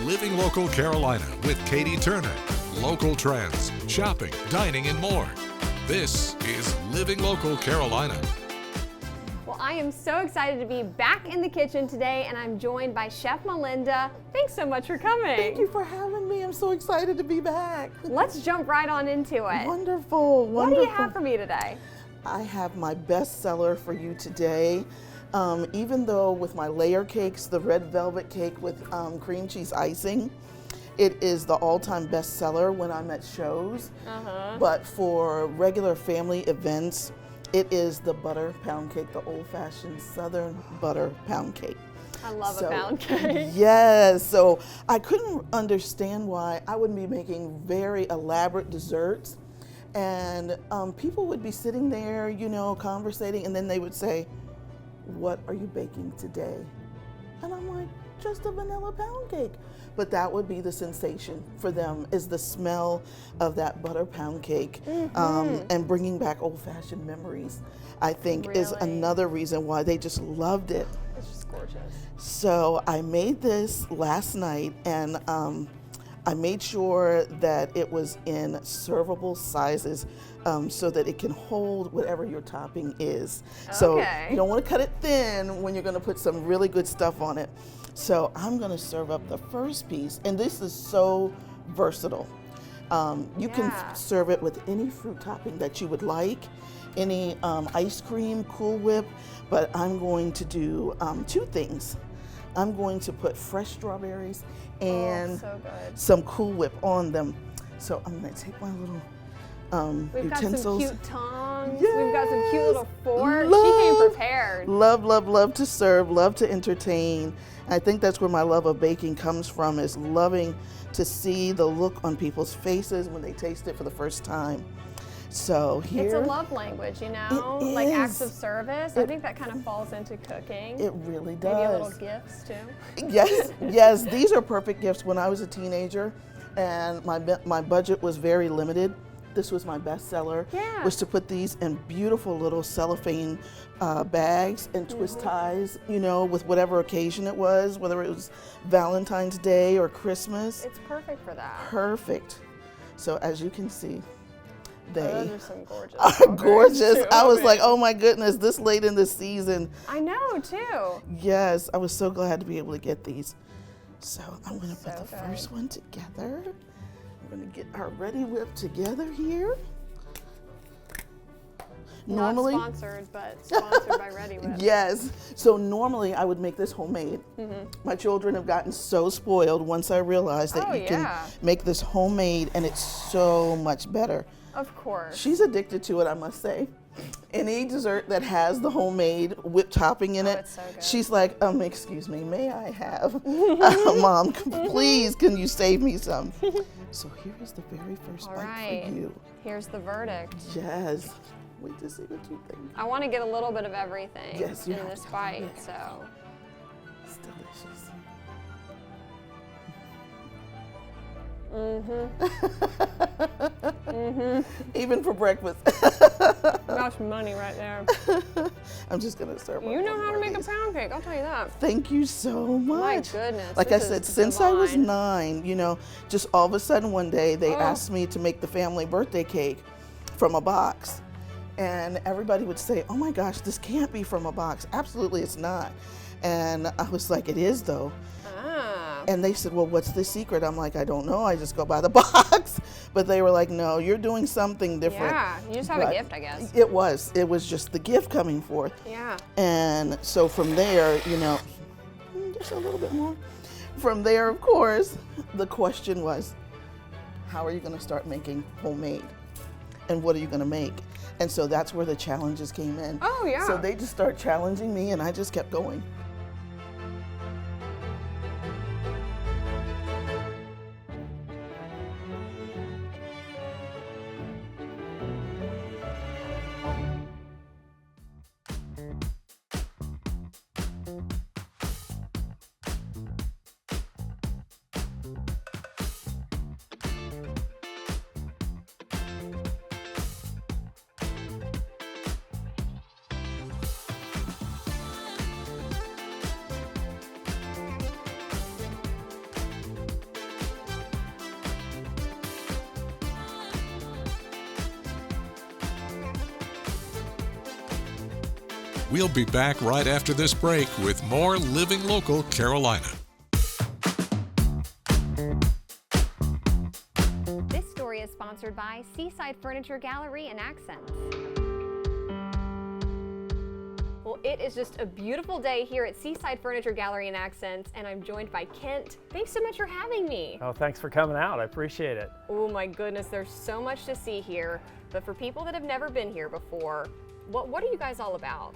Living Local Carolina with Katie Turner. Local trends, shopping, dining, and more. This is Living Local Carolina. Well, I am so excited to be back in the kitchen today, and I'm joined by Chef Melinda. Thanks so much for coming. Thank you for having me. I'm so excited to be back. Let's jump right on into it. Wonderful, wonderful. What do you have for me today? I have my best seller for you today. Even though with my layer cakes, the red velvet cake with cream cheese icing, it is the all-time best seller when I'm at shows. But for regular family events, it is the butter pound cake, the old-fashioned Southern butter pound cake. I love a pound cake. Yes, so I couldn't understand why I wouldn't be making very elaborate desserts, and people would be sitting there, you know, conversating, and then they would say, "What are you baking today?" And I'm like, "Just a vanilla pound cake." But that would be the sensation for them, is the smell of that butter pound cake, and bringing back old-fashioned memories, I think is another reason why they just loved it. It's just gorgeous. So I made this last night, and I made sure that it was in servable sizes, so that it can hold whatever your topping is. So you don't want to cut it thin when you're going to put some really good stuff on it. So I'm going to serve up the first piece, and this is so versatile. You can serve it with any fruit topping that you would like, any ice cream, Cool Whip, but I'm going to do two things. I'm going to put fresh strawberries and some Cool Whip on them. So I'm going to take my little We've utensils. got some cute tongs. Yes. We've got some cute little forks. She came prepared. Love, love, love to serve, love to entertain. I think that's where my love of baking comes from, is loving to see the look on people's faces when they taste it for the first time. So here, it's a love language, you know, like acts of service. I think that kind of falls into cooking. It really does. Maybe little gifts too. Yes, yes. These are perfect gifts. When I was a teenager, and my budget was very limited, this was my best seller. Was to put these in beautiful little cellophane bags and twist ties, you know, with whatever occasion it was, whether it was Valentine's Day or Christmas. It's perfect for that. Perfect. So as you can see, they those are some gorgeous. are gorgeous. I was like, oh my goodness, this late in the season. I know too. Yes, I was so glad to be able to get these. So I'm going to put the first one together. We're going to get our Ready Whip together here. Normally, not sponsored, but sponsored by Ready Whip. Yes. So normally I would make this homemade. My children have gotten so spoiled once I realized that you can make this homemade, and it's so much better. Of course. She's addicted to it, I must say. Any dessert that has the homemade whipped topping in it, it's so good. she's like, excuse me, may I have? Mom, please, can you save me some? So here is the very first bite for you. Here's the verdict. Yes. Wait to see what you think. I want to get a little bit of everything in this bite, so. It's delicious. Even for breakfast. That's money right there. I'm just gonna serve. You know how to make a pound cake, I'll tell you that. Thank you so much. My goodness. Like I said, since I was 9, you know, just all of a sudden one day they asked me to make the family birthday cake from a box. And everybody would say, oh my gosh, this can't be from a box. Absolutely, it's not. And I was like, it is though. And they said, well, what's the secret? I'm like, I don't know. I just go by the box. But they were like, no, you're doing something different. Yeah, you just have a gift, I guess. It was just the gift coming forth. Yeah. And so from there, you know, just a little bit more. From there, of course, the question was, how are you going to start making homemade? And what are you going to make? And so that's where the challenges came in. Oh, yeah. So they just start challenging me, and I just kept going. We'll be back right after this break with more Living Local Carolina. This story is sponsored by Seaside Furniture Gallery and Accents. Well, it is just a beautiful day here at Seaside Furniture Gallery and Accents, and I'm joined by Kent. Thanks so much for having me. Oh, thanks for coming out. I appreciate it. Oh my goodness, there's so much to see here. But for people that have never been here before, what are you guys all about?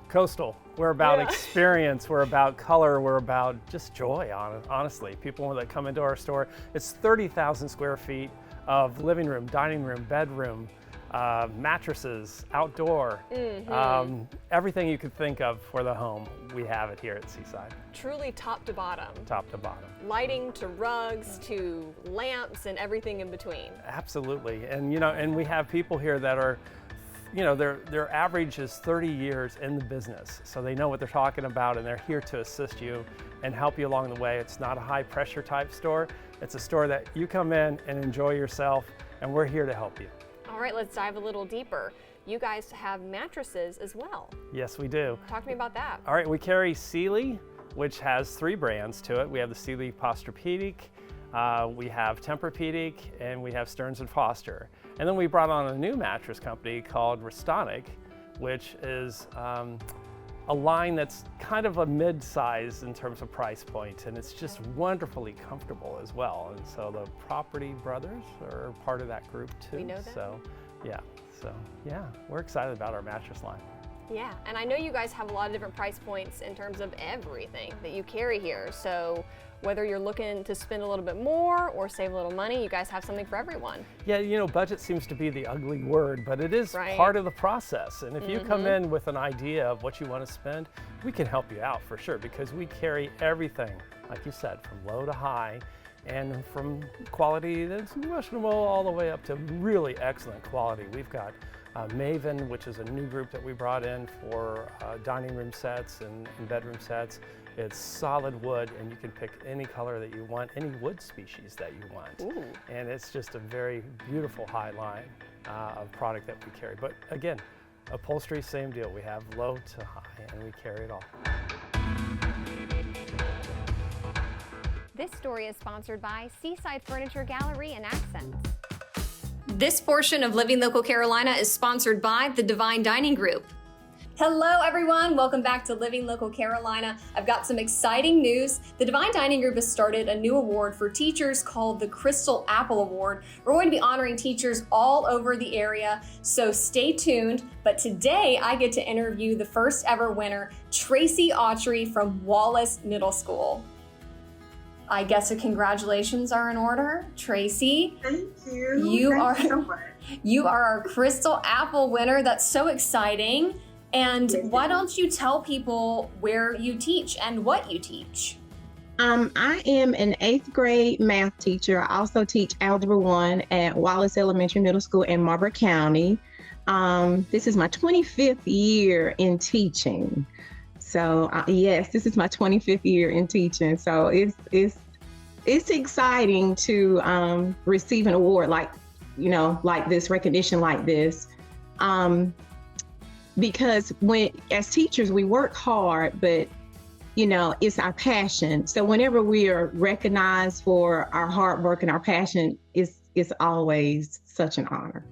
Coastal. We're about experience. We're about color. We're about just joy, honestly. People that come into our store, it's 30,000 square feet of living room, dining room, bedroom, mattresses, outdoor, everything you could think of for the home, we have it here at Seaside. Truly top to bottom. Top to bottom. Lighting to rugs to lamps and everything in between. Absolutely. And and we have people here that are, their average is 30 years in the business. So they know what they're talking about, and they're here to assist you and help you along the way. It's not a high pressure type store. It's a store that you come in and enjoy yourself, and we're here to help you. All right, let's dive a little deeper. You guys have mattresses as well. Yes, we do. Talk to me about that. All right, we carry Sealy, which has 3 brands to it. We have the Sealy Posturepedic, we have Tempur-Pedic, and we have Stearns & Foster. And then we brought on a new mattress company called Restonic, which is a line that's kind of a mid-size in terms of price point, and it's just wonderfully comfortable as well. And so the Property Brothers are part of that group too. We know that. So yeah, we're excited about our mattress line. Yeah, and I know you guys have a lot of different price points in terms of everything that you carry here. So whether you're looking to spend a little bit more or save a little money, you guys have something for everyone. Yeah, budget seems to be the ugly word, but it is part of the process. And if you come in with an idea of what you want to spend, we can help you out for sure, because we carry everything, like you said, from low to high, and from quality that's questionable all the way up to really excellent quality. We've got Maven, which is a new group that we brought in for dining room sets and bedroom sets. It's solid wood, and you can pick any color that you want, any wood species that you want. Ooh. And it's just a very beautiful high line of product that we carry. But again, upholstery, same deal. We have low to high, and we carry it all. This story is sponsored by Seaside Furniture Gallery and Accents. This portion of Living Local Carolina is sponsored by the Divine Dining Group. Hello everyone, welcome back to Living Local Carolina. I've got some exciting news. The Divine Dining Group has started a new award for teachers called the Crystal Apple Award. We're going to be honoring teachers all over the area, so stay tuned. But today I get to interview the first ever winner, Tracy Autry from Wallace Middle School. I guess a congratulations are in order. Tracy. Thank you. You Thank you so much. You are our Crystal Apple winner. That's so exciting. And why don't you tell people where you teach and what you teach? I am an 8th grade math teacher. I also teach Algebra 1 at Wallace Elementary Middle School in Marlborough County. This is my 25th year in teaching. So yes, this is my 25th year in teaching. So it's exciting to receive an award like this, recognition like this. Because as teachers, we work hard, but it's our passion. So whenever we are recognized for our hard work and our passion, it's always such an honor.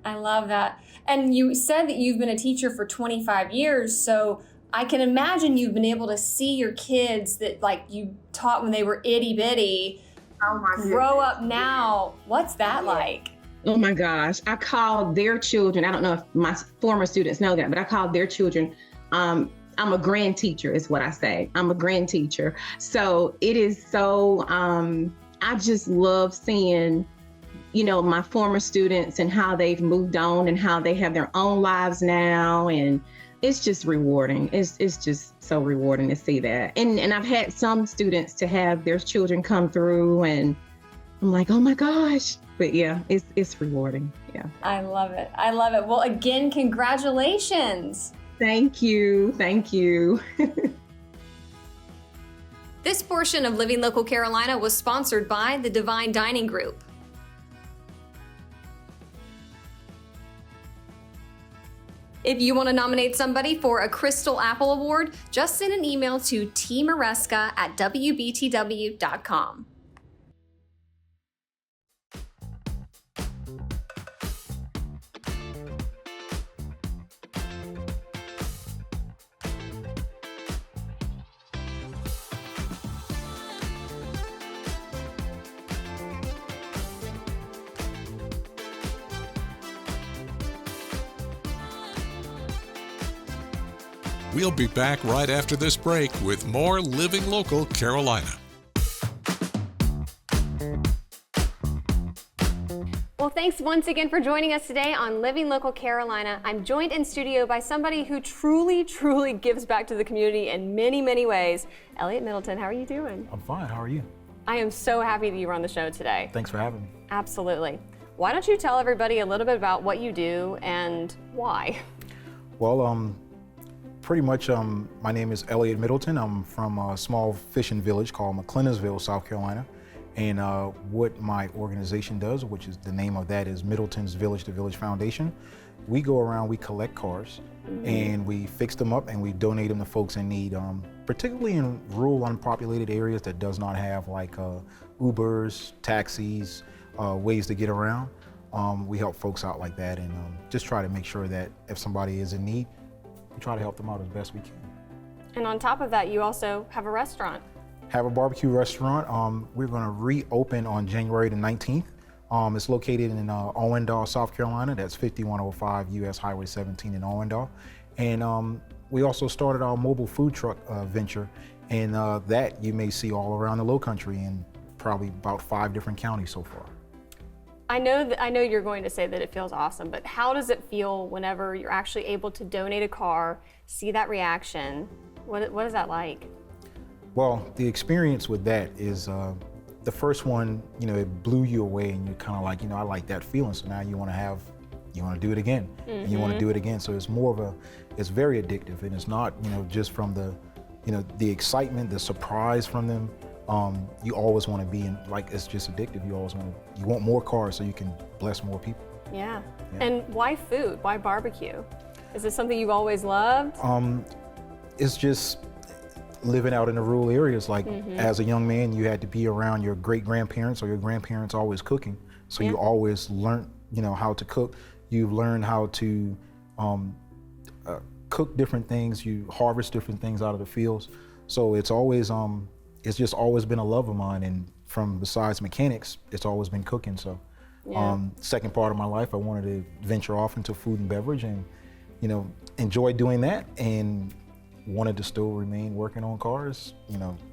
I love that. And you said that you've been a teacher for 25 years, so I can imagine you've been able to see your kids that you taught when they were itty bitty grow up now. What's that like? Oh my gosh, I called their children. I don't know if my former students know that, but I called their children. I'm a grand teacher is what I say. I'm a grand teacher. So it is so, I just love seeing, my former students and how they've moved on and how they have their own lives now. And it's just rewarding. It's just so rewarding to see that. And I've had some students to have their children come through, and I'm like, oh my gosh. But yeah, it's rewarding. Yeah. I love it. I love it. Well, again, congratulations. Thank you. Thank you. This portion of Living Local Carolina was sponsored by the Divine Dining Group. If you want to nominate somebody for a Crystal Apple Award, just send an email to tmaresca@wbtw.com. We'll be back right after this break with more Living Local Carolina. Well, thanks once again for joining us today on Living Local Carolina. I'm joined in studio by somebody who truly, truly gives back to the community in many, many ways. Elliot Middleton, how are you doing? I'm fine. How are you? I am so happy that you were on the show today. Thanks for having me. Absolutely. Why don't you tell everybody a little bit about what you do and why? Well, pretty much, my name is Elliot Middleton. I'm from a small fishing village called McClellinsville, South Carolina. And what my organization does, which is the name of that is Middleton's Village to Village Foundation, we go around, we collect cars, and we fix them up and we donate them to folks in need, particularly in rural, unpopulated areas that does not have like Ubers, taxis, ways to get around. We help folks out like that and just try to make sure that if somebody is in need, we try to help them out as best we can. And on top of that, you also have a restaurant. Have a barbecue restaurant. We're going to reopen on January the 19th. It's located in Owendale, South Carolina. That's 5105 US Highway 17 in Owendale. And we also started our mobile food truck venture, and that you may see all around the Lowcountry in probably about 5 different counties so far. I know you're going to say that it feels awesome, but how does it feel whenever you're actually able to donate a car, see that reaction? What is that like? Well, the experience with that is the first one, it blew you away and you're kind of like, I like that feeling. So now you want to do it again, and you want to do it again. So it's it's very addictive, and it's not, just from the excitement, the surprise from them. You always want to be in, like, it's just addictive. You want more cars so you can bless more people. Yeah. And why food? Why barbecue? Is it something you've always loved? It's just living out in the rural areas. Like as a young man, you had to be around your great grandparents or your grandparents always cooking. So you always learned, how to cook. You've learned how to cook different things. You harvest different things out of the fields. So it's always, it's just always been a love of mine. And besides mechanics, it's always been cooking. So second part of my life, I wanted to venture off into food and beverage and, enjoy doing that, and wanted to still remain working on cars.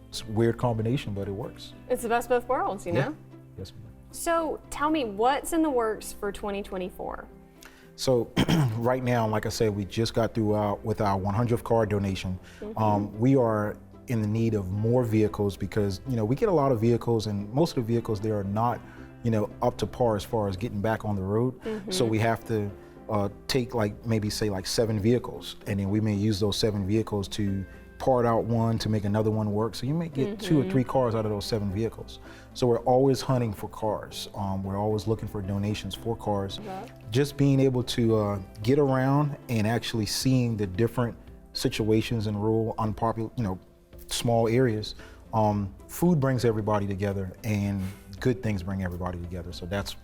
It's a weird combination, but it works. It's the best of both worlds, you know? Yes, ma'am. So tell me, what's in the works for 2024? So right now, like I said, we just got through with our 100th car donation. We are in the need of more vehicles because, we get a lot of vehicles, and most of the vehicles there are not, up to par as far as getting back on the road. So we have to take maybe 7 vehicles, and then we may use those 7 vehicles to part out one to make another one work. So you may get 2 or 3 cars out of those 7 vehicles. So we're always hunting for cars. We're always looking for donations for cars. Just being able to get around and actually seeing the different situations in rural, unpopular, small areas. Food brings everybody together, and good things bring everybody together. So that's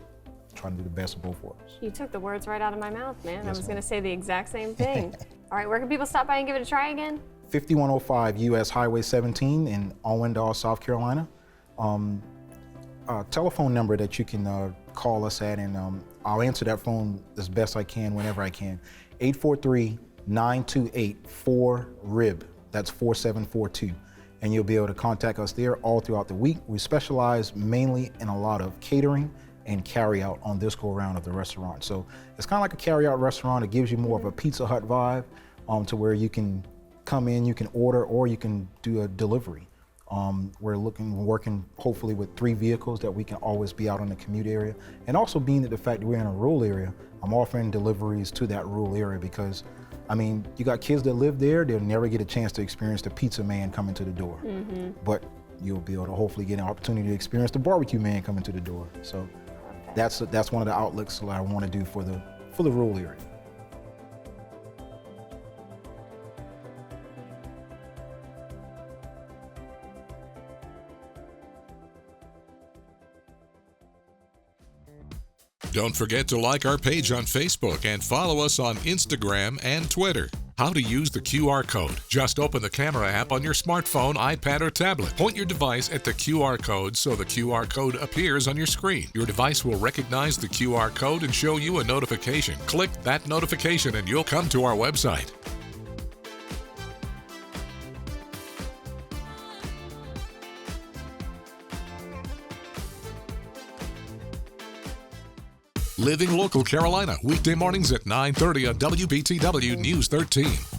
trying to do the best of both worlds. You took the words right out of my mouth, man. Yes, I was going to say the exact same thing. All right, where can people stop by and give it a try again? 5105 US Highway 17 in Owendale, South Carolina. Telephone number that you can call us at, and I'll answer that phone as best I can whenever I can. 843-928-4RIB. That's 4742. And you'll be able to contact us there all throughout the week. We specialize mainly in a lot of catering and carry out on this go around of the restaurant. So it's kind of like a carry out restaurant. It gives you more of a Pizza Hut vibe, to where you can come in, you can order, or you can do a delivery. We're working hopefully with 3 vehicles that we can always be out in the commute area. And also being that the fact that we're in a rural area, I'm offering deliveries to that rural area because, you got kids that live there, they'll never get a chance to experience the pizza man coming to the door. But you'll be able to hopefully get an opportunity to experience the barbecue man coming to the door. So that's one of the outlooks that I want to do for the rural area. Don't forget to like our page on Facebook and follow us on Instagram and Twitter. How to use the QR code. Just open the camera app on your smartphone, iPad, or tablet. Point your device at the QR code so the QR code appears on your screen. Your device will recognize the QR code and show you a notification. Click that notification and you'll come to our website. Living Local Carolina, weekday mornings at 9:30 on WBTW News 13.